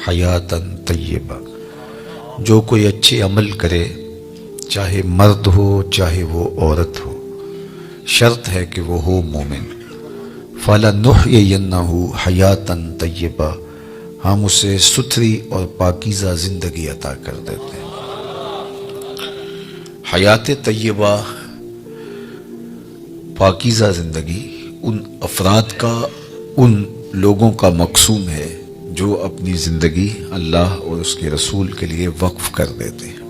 حیاتن طیبہ، جو کوئی اچھے عمل کرے چاہے مرد ہو چاہے وہ عورت ہو، شرط ہے کہ وہ ہو مومن، فَلَنُحْيِيَنَّهُ حَيَاتًا طَيِّبَةً، ہم اسے ستھری اور پاکیزہ زندگی عطا کر دیتے ہیں۔ حیات طیبہ، پاکیزہ زندگی ان افراد کا، ان لوگوں کا مقصوم ہے جو اپنی زندگی اللہ اور اس کے رسول کے لیے وقف کر دیتے ہیں۔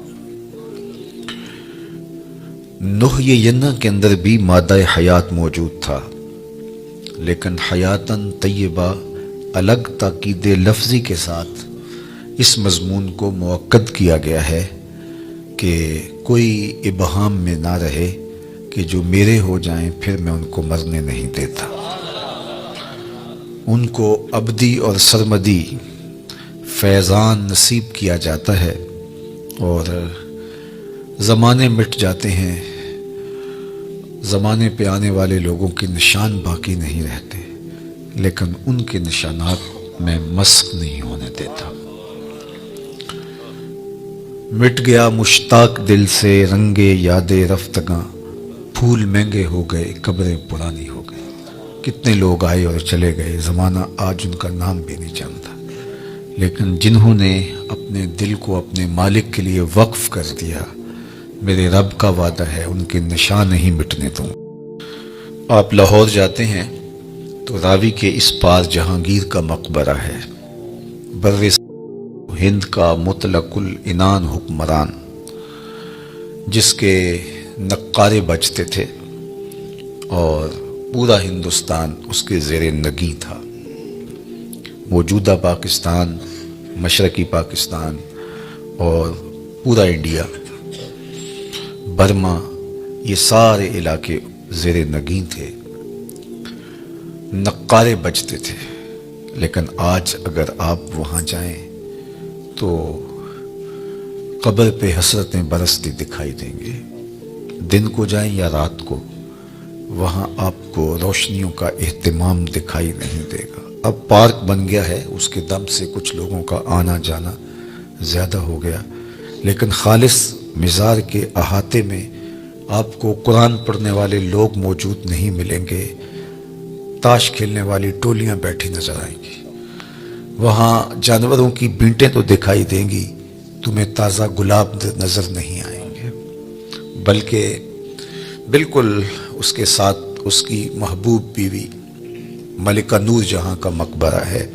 نحیینہ کے اندر بھی مادہ حیات موجود تھا، لیکن حیاتاً طیبہ الگ تاکید لفظی کے ساتھ اس مضمون کو مؤکد کیا گیا ہے کہ کوئی ابہام میں نہ رہے کہ جو میرے ہو جائیں پھر میں ان کو مرنے نہیں دیتا، ان کو ابدی اور سرمدی فیضان نصیب کیا جاتا ہے، اور زمانے مٹ جاتے ہیں، زمانے پہ آنے والے لوگوں کے نشان باقی نہیں رہتے، لیکن ان کے نشانات میں مسخ نہیں ہونے دیتا۔ مٹ گیا مشتاق دل سے رنگ یاد رفتگاں، پھول مہنگے ہو گئے قبریں پرانی ہو گئی۔ کتنے لوگ آئے اور چلے گئے، زمانہ آج ان کا نام بھی نہیں جانتا، لیکن جنہوں نے اپنے دل کو اپنے مالک کے لیے وقف کر دیا، میرے رب کا وعدہ ہے ان کے نشان نہیں مٹنے دوں۔ آپ لاہور جاتے ہیں تو راوی کے اس پار جہانگیر کا مقبرہ ہے، بر ہند کا مطلق العنان حکمران، جس کے نقارے بجتے تھے اور پورا ہندوستان اس کے زیر نگیں تھا۔ موجودہ پاکستان، مشرقی پاکستان اور پورا انڈیا، برما، یہ سارے علاقے زیر نگیں تھے، نقارے بجتے تھے۔ لیکن آج اگر آپ وہاں جائیں تو قبر پہ حسرتیں برستی دکھائی دیں گے، دن کو جائیں یا رات کو، وہاں آپ کو روشنیوں کا اہتمام دکھائی نہیں دے گا۔ اب پارک بن گیا ہے، اس کے دم سے کچھ لوگوں کا آنا جانا زیادہ ہو گیا، لیکن خالص مزار کے احاطے میں آپ کو قرآن پڑھنے والے لوگ موجود نہیں ملیں گے، تاش کھیلنے والی ٹولیاں بیٹھی نظر آئیں گی، وہاں جانوروں کی بینٹیں تو دکھائی دیں گی، تمہیں تازہ گلاب نظر نہیں آئیں گے، بلکہ بالکل اس کے ساتھ اس کی محبوب بیوی ملکہ نور جہاں کا مقبرہ ہے۔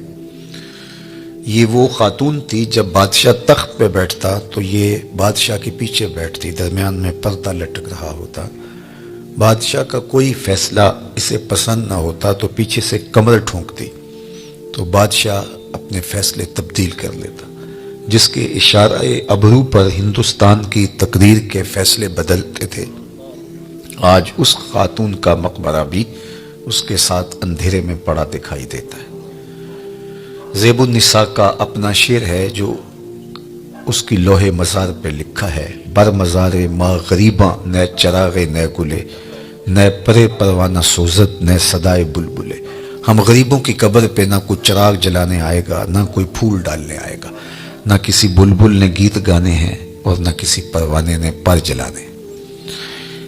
یہ وہ خاتون تھی، جب بادشاہ تخت پہ بیٹھتا تو یہ بادشاہ کے پیچھے بیٹھتی، درمیان میں پردہ لٹک رہا ہوتا، بادشاہ کا کوئی فیصلہ اسے پسند نہ ہوتا تو پیچھے سے کمر ٹھونکتی تو بادشاہ اپنے فیصلے تبدیل کر لیتا، جس کے اشارہ ابرو پر ہندوستان کی تقدیر کے فیصلے بدلتے تھے۔ آج اس خاتون کا مقبرہ بھی اس کے ساتھ اندھیرے میں پڑا دکھائی دیتا ہے۔ زیب النساء کا اپنا شعر ہے جو اس کی لوح مزار پہ لکھا ہے، بر مزار ما غریباں نہ چراغ نہ گلے، نہ پرے پروانہ سوزت نہ صدائے بلبلے۔ ہم غریبوں کی قبر پہ نہ کوئی چراغ جلانے آئے گا، نہ کوئی پھول ڈالنے آئے گا، نہ کسی بلبل نے گیت گانے ہیں اور نہ کسی پروانے نے پر جلانے۔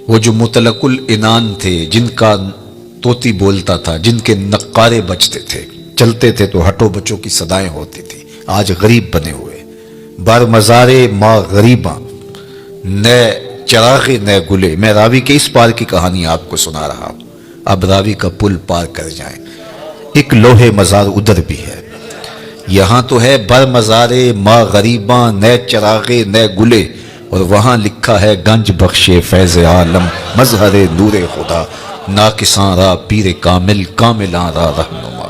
وہ جو مطلق العنان تھے، جن کا طوطی بولتا تھا، جن کے نقارے بجتے تھے، چلتے تھے تو ہٹو بچوں کی صدائیں ہوتی تھی، آج غریب بنے ہوئے۔ بر مزارے ما غریباں نہ چراغ نہ گلے۔ میں راوی کے اس پار کی کہانی آپ کو سنا رہا ہوں، اب راوی کا پل پار کر جائیں۔ ایک لوہے مزار ادھر بھی ہے، یہاں تو ہے بر مزارے ما غریباں نہ چراغ نہ گلے، اور وہاں لکھا ہے گنج بخش فیض عالم مظہر نور خدا، ناکساں را پیر کامل کاملاں را رہنما۔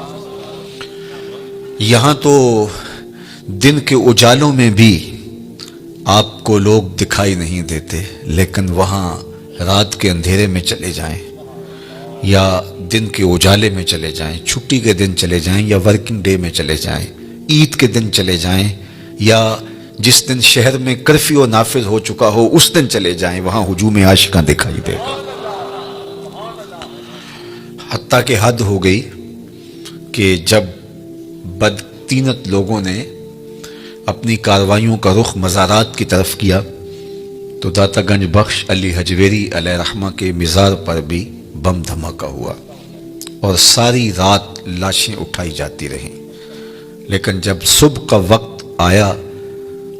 یہاں تو دن کے اجالوں میں بھی آپ کو لوگ دکھائی نہیں دیتے، لیکن وہاں رات کے اندھیرے میں چلے جائیں یا دن کے اجالے میں چلے جائیں، چھٹی کے دن چلے جائیں یا ورکنگ ڈے میں چلے جائیں، عید کے دن چلے جائیں یا جس دن شہر میں کرفیو نافذ ہو چکا ہو اس دن چلے جائیں، وہاں ہجوم عاشقاں دکھائی دے گا۔ حتیٰ کہ حد ہو گئی کہ جب طینت لوگوں نے اپنی کارروائیوں کا رخ مزارات کی طرف کیا تو داتا گنج بخش علی حجویری علیہ رحمہ کے مزار پر بھی بم دھماکہ ہوا اور ساری رات لاشیں اٹھائی جاتی رہیں، لیکن جب صبح کا وقت آیا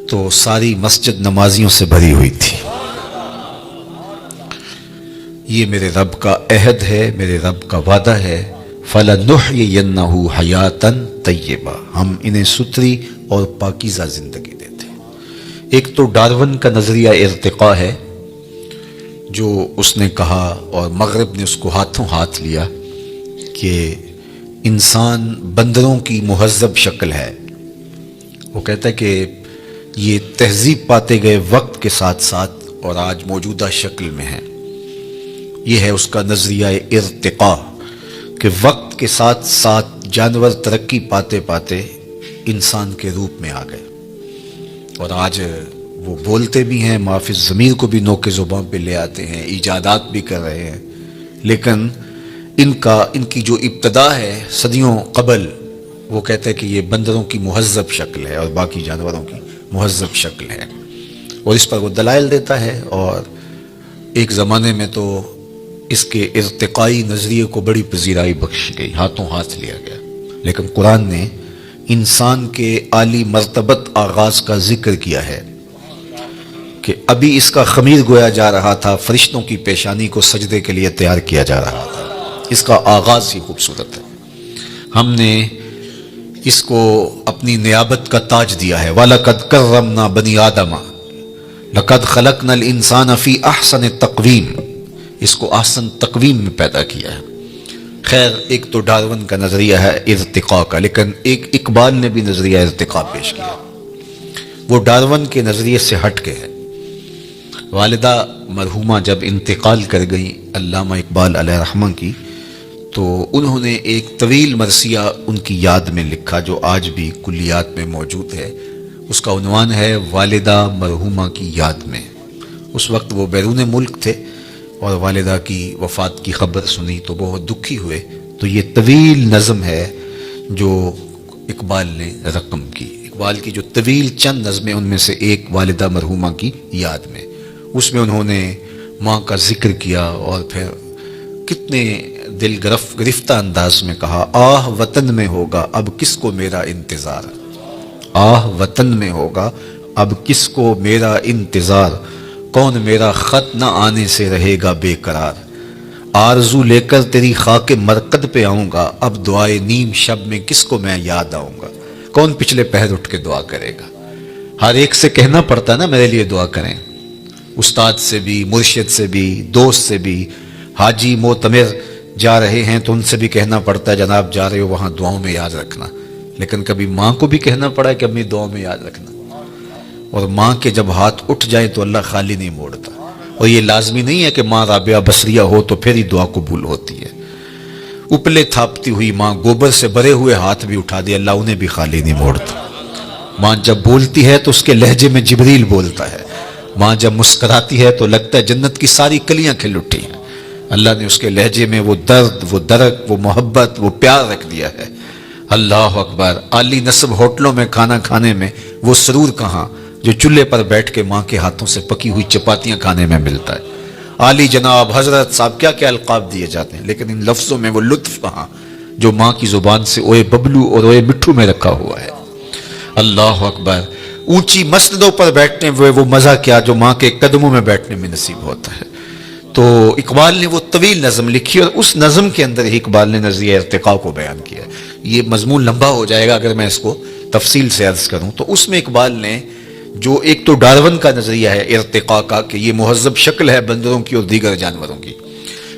تو ساری مسجد نمازیوں سے بھری ہوئی تھی۔ یہ میرے رب کا عہد ہے، میرے رب کا وعدہ ہے، فَلَنُحْيِيَنَّهُ حَيَاتًا طَيِّبَةً، ہم انہیں ستھری اور پاکیزہ زندگی دیتے ہیں۔ ایک تو ڈارون کا نظریہ ارتقاء ہے جو اس نے کہا اور مغرب نے اس کو ہاتھوں ہاتھ لیا کہ انسان بندروں کی مہذب شکل ہے۔ وہ کہتا ہے کہ یہ تہذیب پاتے گئے وقت کے ساتھ ساتھ اور آج موجودہ شکل میں ہے۔ یہ ہے اس کا نظریہ ارتقاء کہ وقت کے ساتھ ساتھ جانور ترقی پاتے پاتے انسان کے روپ میں آ گئے، اور آج وہ بولتے بھی ہیں، معافی ضمیر کو بھی نوک زبان پہ لے آتے ہیں، ایجادات بھی کر رہے ہیں، لیکن ان کی جو ابتدا ہے صدیوں قبل، وہ کہتے ہیں کہ یہ بندروں کی مہذب شکل ہے اور باقی جانوروں کی مہذب شکل ہے، اور اس پر وہ دلائل دیتا ہے۔ اور ایک زمانے میں تو اس کے ارتقائی نظریے کو بڑی پذیرائی بخشی گئی، ہاتھوں ہاتھ لیا گیا، لیکن قرآن نے انسان کے عالی مرتبت آغاز کا ذکر کیا ہے کہ ابھی اس کا خمیر گویا جا رہا تھا، فرشتوں کی پیشانی کو سجدے کے لیے تیار کیا جا رہا تھا۔ اس کا آغاز ہی خوبصورت ہے۔ ہم نے اس کو اپنی نیابت کا تاج دیا ہے، وَلَقَدْ كَرَّمْنَا بَنِي آدَمَ لَقَدْ خَلَقْنَا الْإِنسَانَ فِي أَحْسَنِ تَقْوِيمٍ، اس کو احسن تقویم میں پیدا کیا ہے۔ خیر، ایک تو ڈارون کا نظریہ ہے ارتقاء کا، لیکن ایک اقبال نے بھی نظریہ ارتقاء پیش کیا، وہ ڈارون کے نظریے سے ہٹ کے ہے۔ والدہ مرحومہ جب انتقال کر گئی علامہ اقبال علیہ رحمہ کی، تو انہوں نے ایک طویل مرثیہ ان کی یاد میں لکھا جو آج بھی کلیات میں موجود ہے۔ اس کا عنوان ہے والدہ مرحومہ کی یاد میں۔ اس وقت وہ بیرون ملک تھے اور والدہ کی وفات کی خبر سنی تو بہت دکھی ہوئے، تو یہ طویل نظم ہے جو اقبال نے رقم کی۔ اقبال کی جو طویل چند نظمیں، ان میں سے ایک والدہ مرحومہ کی یاد میں، اس میں انہوں نے ماں کا ذکر کیا اور پھر کتنے دل گرفتہ انداز میں کہا، آہ وطن میں ہوگا اب کس کو میرا انتظار، آہ وطن میں ہوگا اب کس کو میرا انتظار، کون میرا خط نہ آنے سے رہے گا بے قرار، آرزو لے کر تیری خاک مرقد پہ آؤں گا، اب دعائے نیم شب میں کس کو میں یاد آؤں گا، کون پچھلے پہر اٹھ کے دعا کرے گا۔ ہر ایک سے کہنا پڑتا نا میرے لیے دعا کریں، استاد سے بھی، مرشد سے بھی، دوست سے بھی، حاجی معتمر جا رہے ہیں تو ان سے بھی کہنا پڑتا ہے جناب جا رہے ہو وہاں دعاؤں میں یاد رکھنا، لیکن کبھی ماں کو بھی کہنا پڑا ہے کہ اپنی دعاؤں میں یاد رکھنا، اور ماں کے جب ہاتھ اٹھ جائیں تو اللہ خالی نہیں موڑتا، اور یہ لازمی نہیں ہے کہ ماں رابعہ بصریہ ہو تو پھر ہی دعا قبول ہوتی ہے، اپلے تھاپتی ہوئی ماں گوبر سے بھرے ہوئے ہاتھ بھی اٹھا دے اللہ انہیں بھی خالی نہیں موڑتا۔ ماں جب بولتی ہے تو اس کے لہجے میں جبریل بولتا ہے، ماں جب مسکراتی ہے تو لگتا ہے جنت کی ساری کلیاں کھل اٹھی ہیں، اللہ نے اس کے لہجے میں وہ درد، وہ درک، وہ محبت، وہ پیار رکھ دیا ہے۔ اللہ اکبر، عالی نصب ہوٹلوں میں کھانا کھانے میں وہ سرور کہاں جو چولہے پر بیٹھ کے ماں کے ہاتھوں سے پکی ہوئی چپاتیاں کھانے میں ملتا ہے، عالی جناب، حضرت صاحب، کیا کیا القاب دیے جاتے ہیں، لیکن ان لفظوں میں وہ لطف کہاں جو ماں کی زبان سے اوئے ببلو اور اوئے مٹھو میں رکھا ہوا ہے۔ اللہ اکبر، اونچی مسندوں پر بیٹھنے ہوئے وہ مزہ کیا جو ماں کے قدموں میں بیٹھنے میں نصیب ہوتا ہے۔ تو اقبال نے وہ طویل نظم لکھی اور اس نظم کے اندر ہی اقبال نے نظریہ ارتقاء کو بیان کیا۔ یہ مضمون لمبا ہو جائے گا اگر میں اس کو تفصیل سے عرض کروں، تو اس میں اقبال نے جو ایک تو ڈارون کا نظریہ ہے ارتقاء کا کہ یہ مہذب شکل ہے بندروں کی اور دیگر جانوروں کی،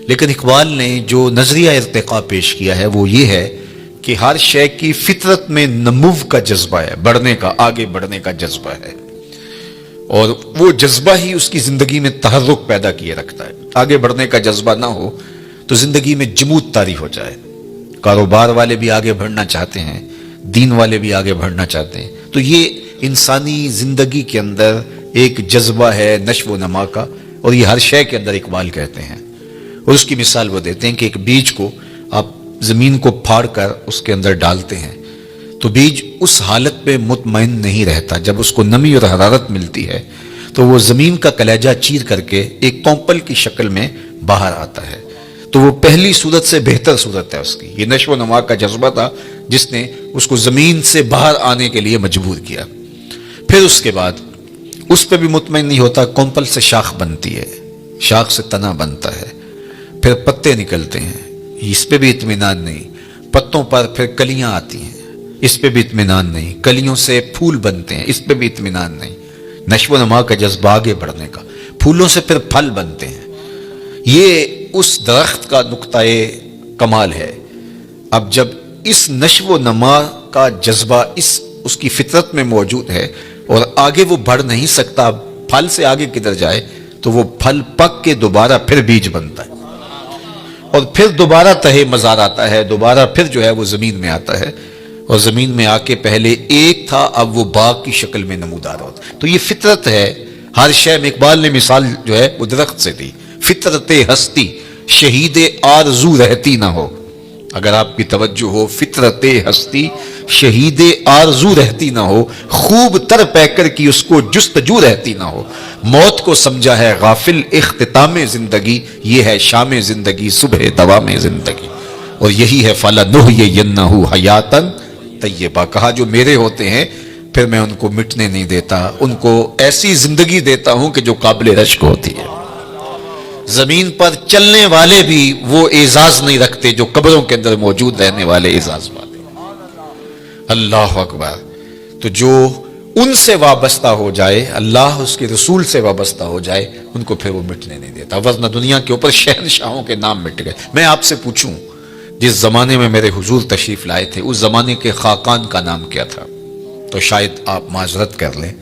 لیکن اقبال نے جو نظریہ ارتقاء پیش کیا ہے وہ یہ ہے کہ ہر شے کی فطرت میں نمو کا جذبہ ہے، بڑھنے کا، آگے بڑھنے کا جذبہ ہے، اور وہ جذبہ ہی اس کی زندگی میں تحرک پیدا کیے رکھتا ہے۔ آگے بڑھنے کا جذبہ نہ ہو تو زندگی میں جمود طاری ہو جائے، کاروبار والے بھی آگے بڑھنا چاہتے ہیں، دین والے بھی آگے بڑھنا چاہتے ہیں، تو یہ انسانی زندگی کے اندر ایک جذبہ ہے نشو و نما کا، اور یہ ہر شے کے اندر اقبال کہتے ہیں۔ اور اس کی مثال وہ دیتے ہیں کہ ایک بیج کو آپ زمین کو پھاڑ کر اس کے اندر ڈالتے ہیں تو بیج اس حالت میں مطمئن نہیں رہتا. جب اس کو نمی اور حرارت ملتی ہے تو وہ زمین کا کلیجہ چیر کر کے ایک کونپل کی شکل میں باہر آتا ہے. تو وہ پہلی صورت سے بہتر صورت ہے اس کی. یہ نشو و نما کا جذبہ تھا جس نے اس کو زمین سے باہر آنے کے لیے مجبور کیا. پھر اس کے بعد اس پہ بھی مطمئن نہیں ہوتا. کونپل سے شاخ بنتی ہے, شاخ سے تنا بنتا ہے, پھر پتے نکلتے ہیں, اس پہ بھی اطمینان نہیں. پتوں پر پھر کلیاں آتی ہیں, اس پہ بھی اطمینان نہیں. کلیوں سے پھول بنتے ہیں, اس پہ بھی اطمینان نہیں. نشو و نما کا جذبہ آگے بڑھنے کا. پھولوں سے پھر پھل بنتے ہیں. یہ اس درخت کا نقطۂ کمال ہے. اب جب اس نشو و نما کا جذبہ اس کی فطرت میں موجود ہے اور آگے وہ بڑھ نہیں سکتا, پھل سے آگے کدھر جائے, تو وہ پھل پک کے دوبارہ پھر بیج بنتا ہے اور پھر دوبارہ تہے مزار آتا ہے, دوبارہ پھر جو ہے وہ زمین میں آتا ہے اور زمین میں آ کے پہلے ایک تھا, اب وہ باغ کی شکل میں نمودار ہوتا ہے. تو یہ فطرت ہے. ہر شے میں اقبال نے مثال جو ہے وہ درخت سے دی. فطرت ہستی شہید آرزو رہتی نہ ہو. اگر آپ کی توجہ ہو, فطرت ہستی شہید آرزو رہتی نہ ہو, خوب تر پیکر کی اس کو جستجو رہتی نہ ہو. موت کو سمجھا ہے غافل اختتام زندگی, یہ ہے شام زندگی صبح دوام زندگی. اور یہی ہے فَلَنُحْيِيَنَّهُ حَيَاتًا طیبہ. کہا جو میرے ہوتے ہیں پھر میں ان کو مٹنے نہیں دیتا, ان کو ایسی زندگی دیتا ہوں کہ جو قابل رشک ہوتی ہے. زمین پر چلنے والے بھی وہ اعزاز نہیں رکھتے جو قبروں کے اندر موجود رہنے والے اعزاز والے. اللہ اکبر. تو جو ان سے وابستہ ہو جائے, اللہ اس کے رسول سے وابستہ ہو جائے, ان کو پھر وہ مٹنے نہیں دیتا. ورنہ دنیا کے اوپر شہنشاہوں کے نام مٹ گئے. میں آپ سے پوچھوں, جس زمانے میں میرے حضور تشریف لائے تھے اس زمانے کے خاقان کا نام کیا تھا؟ تو شاید آپ معذرت کر لیں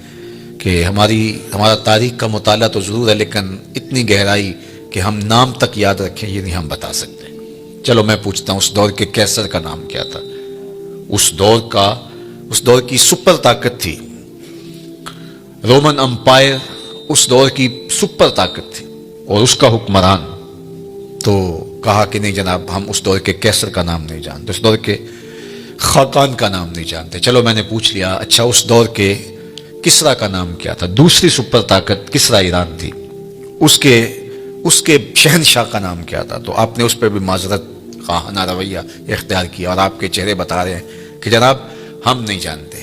کہ ہمارا تاریخ کا مطالعہ تو ضرور ہے, لیکن اتنی گہرائی کہ ہم نام تک یاد رکھیں یہ نہیں ہم بتا سکتے. چلو میں پوچھتا ہوں, اس دور کے کیسر کا نام کیا تھا؟ اس دور کی سپر طاقت تھی. رومن امپائر اس دور کی سپر طاقت تھی اور اس کا حکمران. تو کہا کہ نہیں جناب, ہم اس دور کے کیسر کا نام نہیں جانتے, اس دور کے خاقان کا نام نہیں جانتے. چلو میں نے پوچھ لیا, اچھا اس دور کے کسرا کا نام کیا تھا؟ دوسری سپر طاقت کسرا ایران تھی, اس کے شہنشاہ کا نام کیا تھا؟ تو آپ نے اس پہ بھی معذرت خواہانہ رویہ اختیار کیا اور آپ کے چہرے بتا رہے ہیں کہ جناب ہم نہیں جانتے.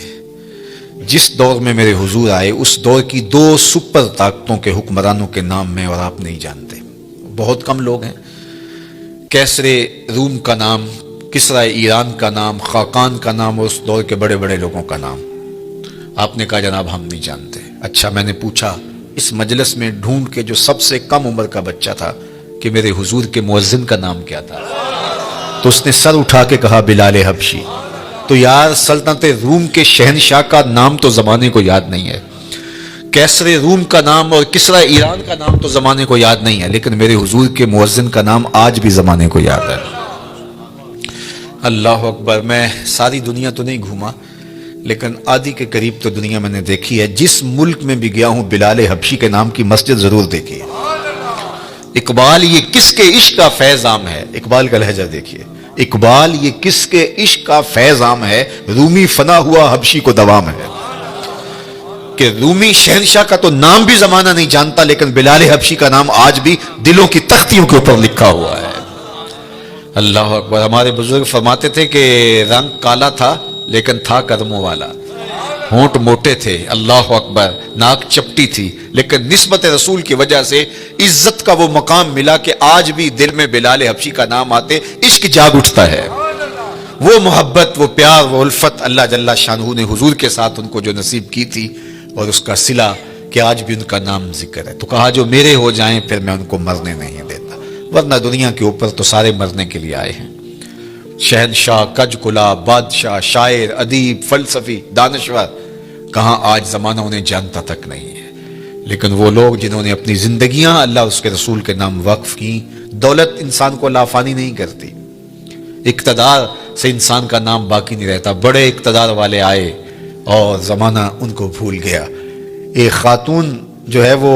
جس دور میں میرے حضور آئے اس دور کی 2 سپر طاقتوں کے حکمرانوں کے نام میں اور آپ نہیں جانتے. بہت کم لوگ ہیں. کیسر روم کا نام, کسرا ایران کا نام, خاقان کا نام اور اس دور کے بڑے بڑے لوگوں کا نام. آپ نے کہا جناب ہم نہیں جانتے. اچھا میں نے پوچھا اس مجلس میں ڈھونڈ کے جو سب سے کم عمر کا بچہ تھا کہ میرے حضور کے مؤذن کا نام کیا تھا؟ تو اس نے سر اٹھا کے کہا بلال حبشی. تو یار سلطنت روم کے شہنشاہ کا نام تو زمانے کو یاد نہیں ہے, کیسر روم کا نام اور کسرا ایران کا نام تو زمانے کو یاد نہیں ہے, لیکن میرے حضور کے مؤذن کا نام آج بھی زمانے کو یاد ہے. اللہ اکبر. میں ساری دنیا تو نہیں گھوما لیکن آدھی کے قریب تو دنیا میں نے دیکھی ہے. جس ملک میں بھی گیا ہوں بلال حبشی کے نام کی مسجد ضرور دیکھی ہے. اقبال یہ کس کے عشق کا فیض عام ہے, اقبال کا لہجہ دیکھیے. اقبال یہ کس کے عشق کا فیض عام ہے, رومی فنا ہوا حبشی کو دوام ہے. کہ رومی شہنشاہ کا تو نام بھی زمانہ نہیں جانتا, لیکن بلال حبشی کا نام آج بھی دلوں کی تختیوں کے اوپر لکھا ہوا ہے. اللہ اکبر. ہمارے بزرگ فرماتے تھے کہ رنگ کالا تھا لیکن تھا قدموں والا, ہونٹ موٹے تھے, اللہ اکبر, ناک چپٹی تھی, لیکن نسبت رسول کی وجہ سے عزت کا وہ مقام ملا کہ آج بھی دل میں بلال حبشی کا نام آتے عشق جاگ اٹھتا ہے. وہ محبت, وہ پیار, وہ الفت اللہ جل شانہ نے حضور کے ساتھ ان کو جو نصیب کی تھی اور اس کا صلہ کہ آج بھی ان کا نام ذکر ہے. تو کہا جو میرے ہو جائیں پھر میں ان کو مرنے نہیں دیتا, ورنہ دنیا کے اوپر تو سارے مرنے کے لیے آئے ہیں. شہنشاہ, کج کلا, بادشاہ, شاعر, ادیب, فلسفی, دانشور, کہاں آج زمانہ انہیں جانتا تک نہیں ہے. لیکن وہ لوگ جنہوں نے اپنی زندگیاں اللہ اور اس کے رسول کے نام وقف کی. دولت انسان کو لافانی نہیں کرتی, اقتدار سے انسان کا نام باقی نہیں رہتا. بڑے اقتدار والے آئے اور زمانہ ان کو بھول گیا. ایک خاتون جو ہے وہ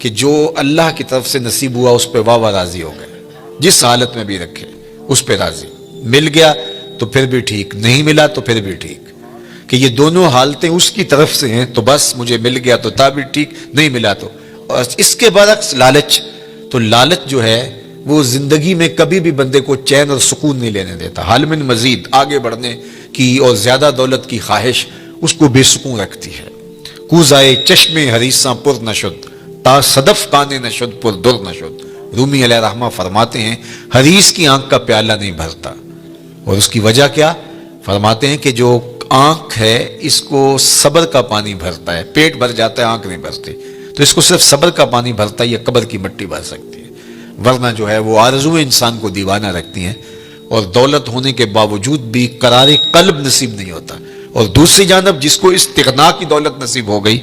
کہ جو اللہ کی طرف سے نصیب ہوا اس پہ واہ راضی ہو گئے، جس حالت میں بھی رکھے اس پہ راضی، مل گیا تو پھر بھی ٹھیک، نہیں ملا تو پھر بھی ٹھیک، کہ یہ دونوں حالتیں اس کی طرف سے ہیں تو بس مجھے مل گیا تو تا بھی ٹھیک، نہیں ملا تو۔ اور اس کے برعکس لالچ، تو لالچ جو ہے وہ زندگی میں کبھی بھی بندے کو چین اور سکون نہیں لینے دیتا، حال من مزید آگے بڑھنے کی اور زیادہ دولت کی خواہش اس کو بے سکون رکھتی ہے۔ کوزائے چشم حریصاں پر نشد، تا صدف کانے نشد پر در نشد۔ رومی علیہ رحمہ فرماتے ہیں حریص کی آنکھ کا پیالہ نہیں بھرتا، اور اس کی وجہ کیا فرماتے ہیں کہ جو آنکھ ہے اس کو صبر کا پانی بھرتا ہے، پیٹ بھر جاتا ہے آنکھ نہیں بھرتی، تو اس کو صرف صبر کا پانی بھرتا ہے، یہ قبر کی مٹی بھر سکتی ہے، ورنہ جو ہے وہ آرزویں انسان کو دیوانہ رکھتی ہیں، اور دولت ہونے کے باوجود بھی قرار قلب نصیب نہیں ہوتا۔ اور دوسری جانب جس کو استغنا کی دولت نصیب ہو گئی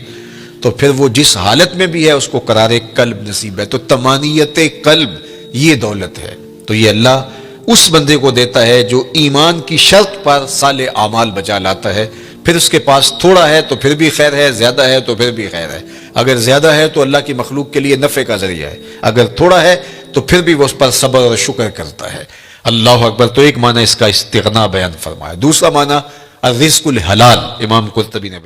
تو پھر وہ جس حالت میں بھی ہے اس کو قرار قلب نصیب ہے، تو طمانینت قلب یہ دولت ہے۔ تو یہ اللہ اس بندے کو دیتا ہے جو ایمان کی شرط پر صالح اعمال بچا لاتا ہے، پھر اس کے پاس تھوڑا ہے تو پھر بھی خیر ہے، زیادہ ہے تو پھر بھی خیر ہے، اگر زیادہ ہے تو اللہ کی مخلوق کے لیے نفع کا ذریعہ ہے، اگر تھوڑا ہے تو پھر بھی وہ اس پر صبر اور شکر کرتا ہے۔ اللہ اکبر۔ تو ایک معنی اس کا استغنا بیان فرمایا، دوسرا معنی الرزق الحلال امام قرطبی نے بیان